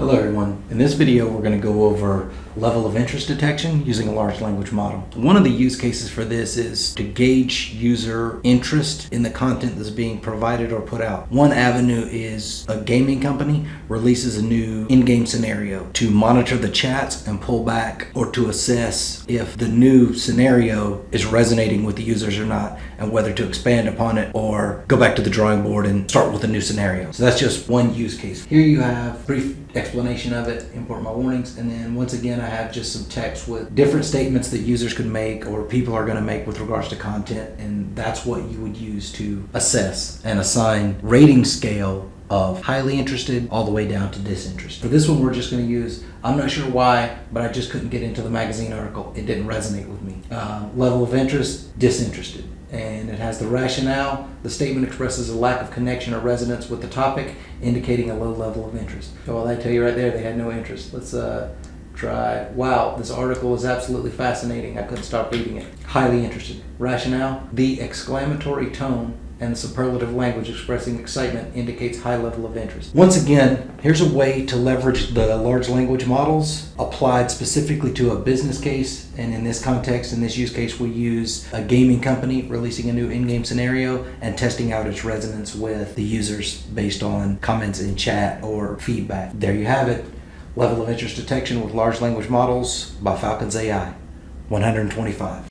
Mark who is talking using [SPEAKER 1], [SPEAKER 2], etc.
[SPEAKER 1] Hello everyone. In this video we're going to go over level of interest detection using a large language model. One of the use cases for this is to gauge user interest in the content that's being provided or put out. One avenue is a gaming company releases a new in-game scenario to monitor the chats and pull back, or to assess if the new scenario is resonating with the users or not, and whether to expand upon it or go back to the drawing board and start with a new scenario. So that's just one use case. Here you have brief explanation of it, import my warnings, and then once again I have just some text with different statements that users could make or people are going to make with regards to content, and that's what you would use to assess and assign rating scale of highly interested all the way down to disinterested. For this one we're just going to use, I'm not sure why, but I just couldn't get into the magazine article. It didn't resonate with me. Level of interest, disinterested. And it has the rationale. The statement expresses a lack of connection or resonance with the topic, indicating a low level of interest. So well, I tell you right there, they had no interest. Let's try, wow, this article is absolutely fascinating. I couldn't stop reading it. Highly interested. Rationale, the exclamatory tone and the superlative language expressing excitement indicates high level of interest. Once again, here's a way to leverage the large language models applied specifically to a business case. And in this context, in this use case, we use a gaming company releasing a new in-game scenario and testing out its resonance with the users based on comments in chat or feedback. There you have it. Level of interest detection with large language models by FalconsAI 125.